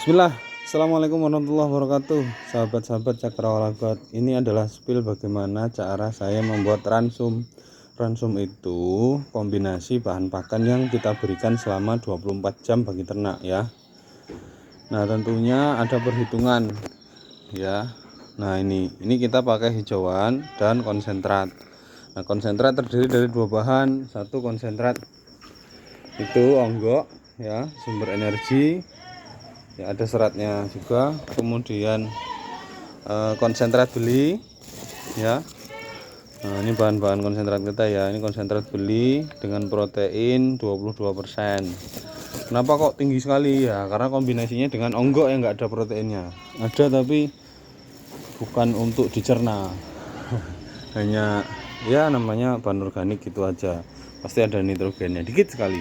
Bismillah, Assalamualaikum warahmatullahi wabarakatuh. Sahabat-sahabat Cakrawala God, ini adalah spill bagaimana cara saya membuat ransum. Ransum itu kombinasi bahan pakan yang kita berikan selama 24 jam bagi ternak ya. Nah, tentunya ada perhitungan ya. Nah, ini kita pakai hijauan dan konsentrat. Nah, konsentrat terdiri dari dua bahan. Satu konsentrat itu onggok ya, sumber energi. Ya, ada seratnya juga. Kemudian konsentrat beli ya. Nah, ini bahan-bahan konsentrat kita ya. Ini konsentrat beli dengan protein 22%. Kenapa kok tinggi sekali ya? Karena kombinasinya dengan onggok yang enggak ada proteinnya. Ada tapi bukan untuk dicerna. Hanya ya namanya bahan organik gitu aja. Pasti ada nitrogennya dikit sekali.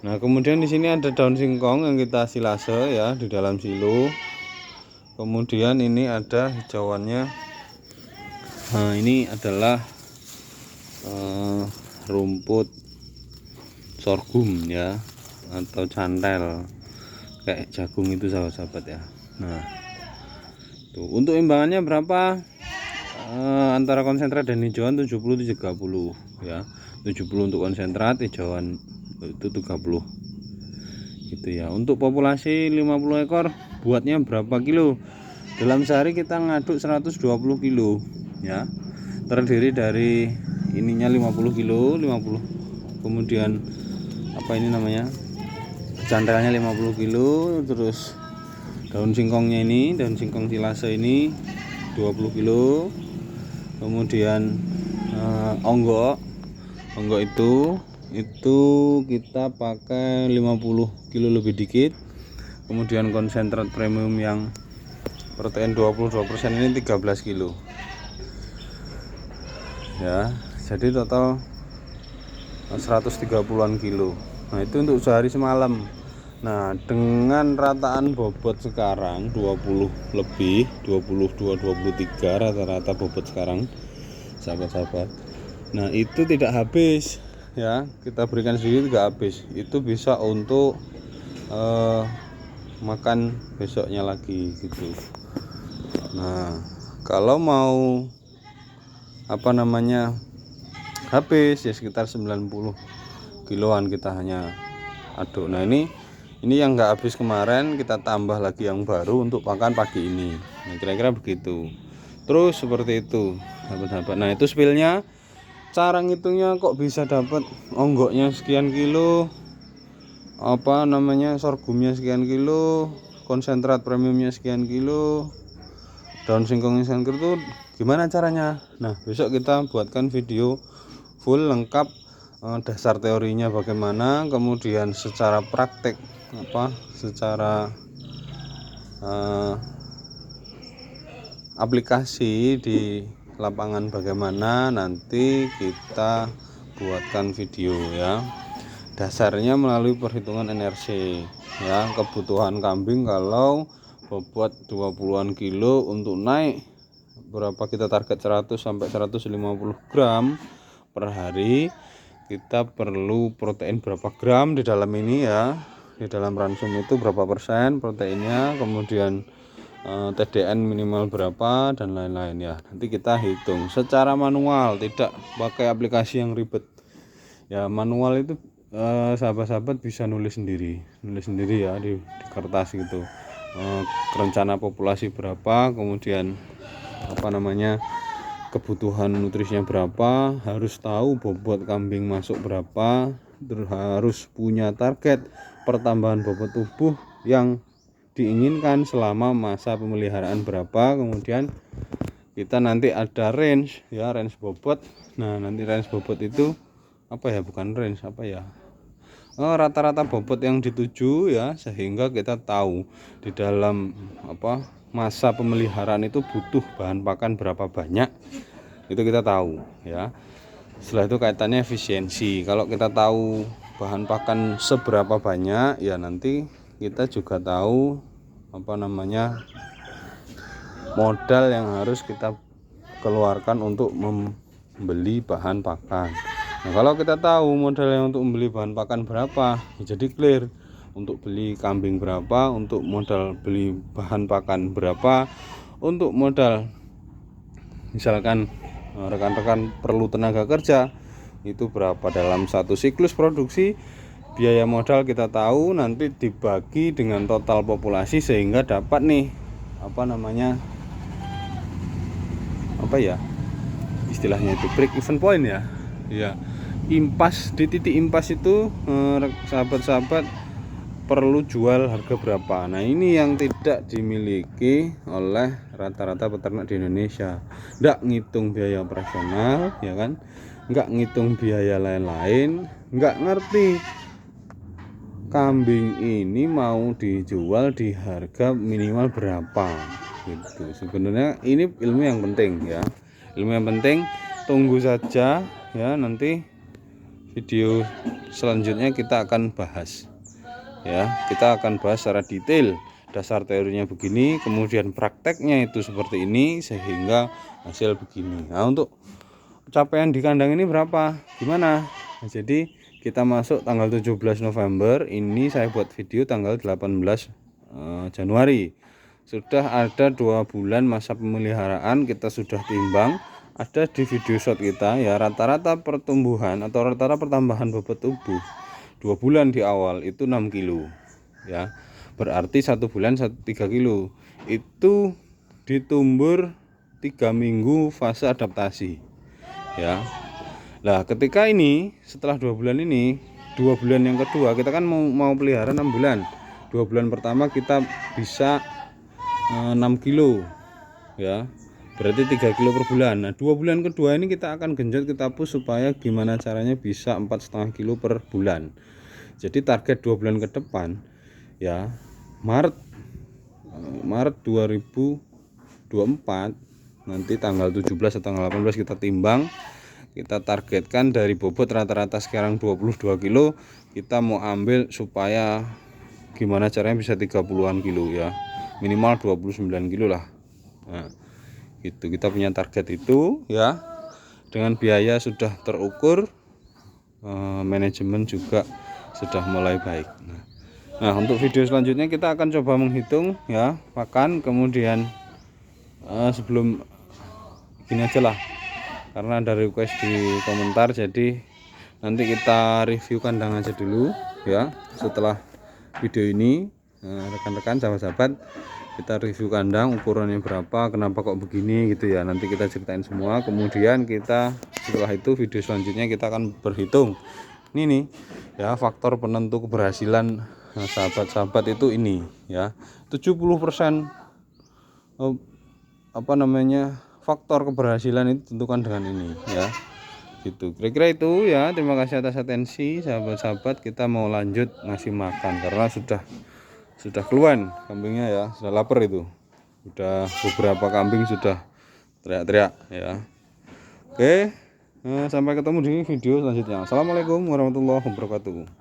Nah, kemudian di sini ada daun singkong yang kita silase ya di dalam silo. Kemudian ini ada hijauannya. Nah, ini adalah rumput sorghum ya, atau cantel kayak jagung itu sahabat-sahabat ya. Nah, tuh untuk imbangannya berapa? Antara konsentrat dan hijauan 70-30 ya. 70 untuk konsentrat, hijauan itu 30 gitu ya. Untuk populasi 50 ekor buatnya berapa kilo? Dalam sehari kita ngaduk 120 kilo ya. Terdiri dari ininya 50 kilo, 50. Kemudian apa ini namanya? Cantelnya 50 kilo, terus daun singkongnya ini, daun singkong silase ini 20 kilo. Kemudian onggok itu kita pakai 50 kilo lebih dikit. Kemudian konsentrat premium yang protein 22% ini 13 kilo ya. Jadi total 130-an kilo. Nah, itu untuk sehari semalam. Nah, dengan rataan bobot sekarang 20 lebih, 22 23 rata-rata bobot sekarang sahabat-sahabat. Nah, itu tidak habis ya, kita berikan sedikit tidak habis. Itu bisa untuk makan besoknya lagi gitu. Nah, kalau mau habis ya sekitar 90 kiloan kita hanya aduk. Nah, ini yang nggak habis kemarin kita tambah lagi yang baru untuk pakan pagi ini. Nah, kira-kira begitu. Terus seperti itu sahabat-sahabat. Nah, itu spillnya. Cara ngitungnya kok bisa dapat onggoknya sekian kilo, sorghumnya sekian kilo, konsentrat premiumnya sekian kilo, daun singkongnya sekian kilo, itu gimana caranya? Nah, besok kita buatkan video full lengkap, dasar teorinya bagaimana, kemudian secara praktek secara aplikasi di lapangan bagaimana, nanti kita buatkan video ya. Dasarnya melalui perhitungan NRC ya, kebutuhan kambing kalau bobot 20-an kilo untuk naik berapa, kita target 100 sampai 150 gram per hari. Kita perlu protein berapa gram di dalam ini ya, di dalam ransum itu berapa persen proteinnya, kemudian TDN minimal berapa dan lain-lain ya. Nanti kita hitung secara manual, tidak pakai aplikasi yang ribet ya. Manual itu sahabat-sahabat bisa nulis sendiri ya di kertas gitu. Rencana populasi berapa, kemudian kebutuhan nutrisinya berapa, harus tahu bobot kambing masuk berapa, terus harus punya target pertambahan bobot tubuh yang diinginkan selama masa pemeliharaan berapa. Kemudian kita nanti ada range ya, range bobot. Nah, nanti range bobot itu rata-rata bobot yang dituju ya, sehingga kita tahu di dalam masa pemeliharaan itu butuh bahan pakan berapa banyak, itu kita tahu ya. Setelah itu kaitannya efisiensi. Kalau kita tahu bahan pakan seberapa banyak ya, nanti kita juga tahu modal yang harus kita keluarkan untuk membeli bahan pakan. Nah, kalau kita tahu modalnya untuk membeli bahan pakan berapa, ya jadi clear untuk beli kambing berapa, untuk modal beli bahan pakan berapa, untuk modal misalkan rekan-rekan perlu tenaga kerja itu berapa dalam satu siklus produksi. Biaya modal kita tahu, nanti dibagi dengan total populasi sehingga dapat nih istilahnya itu break even point ya. Impas, di titik impas itu sahabat-sahabat perlu jual harga berapa. Nah, ini yang tidak dimiliki oleh rata-rata peternak di Indonesia. Nggak ngitung biaya operasional, ya kan? Nggak ngitung biaya lain-lain, nggak ngerti kambing ini mau dijual di harga minimal berapa gitu. Sebenarnya ini ilmu yang penting ya, ilmu yang penting. Tunggu saja ya, nanti video selanjutnya kita akan bahas ya, kita akan bahas secara detail. Dasar teorinya begini, kemudian prakteknya itu seperti ini sehingga hasil begini. Nah, untuk capaian di kandang ini berapa, gimana? Nah, jadi kita masuk tanggal 17 November, ini saya buat video tanggal 18 Januari. Sudah ada 2 bulan masa pemeliharaan, kita sudah timbang, ada di video shot kita ya, rata-rata pertumbuhan atau rata-rata pertambahan bobot tubuh 2 bulan di awal itu 6 kilo ya, berarti 1 bulan 3 kilo. Itu ditumbur 3 minggu fase adaptasi ya. Nah, ketika ini setelah 2 bulan ini, 2 bulan yang kedua kita kan mau pelihara 6 bulan. 2 bulan pertama kita bisa 6 kilo ya, berarti 3 kilo per bulan. Nah, 2 bulan kedua ini kita akan genjot, kita push supaya gimana caranya bisa 4,5 kilo per bulan. Jadi target 2 bulan ke depan ya, Maret 2024 nanti tanggal 17 atau tanggal 18 kita timbang. Kita targetkan dari bobot rata-rata sekarang 22 kilo, kita mau ambil supaya gimana caranya bisa 30-an kilo ya, minimal 29 kilo lah. Nah, itu kita punya target itu ya, dengan biaya sudah terukur, manajemen juga sudah mulai baik. Nah, untuk video selanjutnya kita akan coba menghitung ya pakan, kemudian sebelum gini aja lah, karena ada request di komentar, jadi nanti kita review kandang aja dulu ya. Setelah video ini rekan-rekan sahabat-sahabat, kita review kandang, ukurannya berapa, kenapa kok begini gitu ya, nanti kita ceritain semua. Kemudian kita setelah itu video selanjutnya kita akan berhitung ini nih ya, faktor penentu keberhasilan sahabat-sahabat itu ini ya, 70% faktor keberhasilan itu tentukan dengan ini ya, gitu kira-kira itu ya. Terima kasih atas atensi sahabat-sahabat, kita mau lanjut ngasih makan karena sudah keluar kambingnya ya, sudah lapar itu, sudah beberapa kambing sudah teriak-teriak ya. Oke, sampai ketemu di video selanjutnya. Assalamualaikum warahmatullahi wabarakatuh.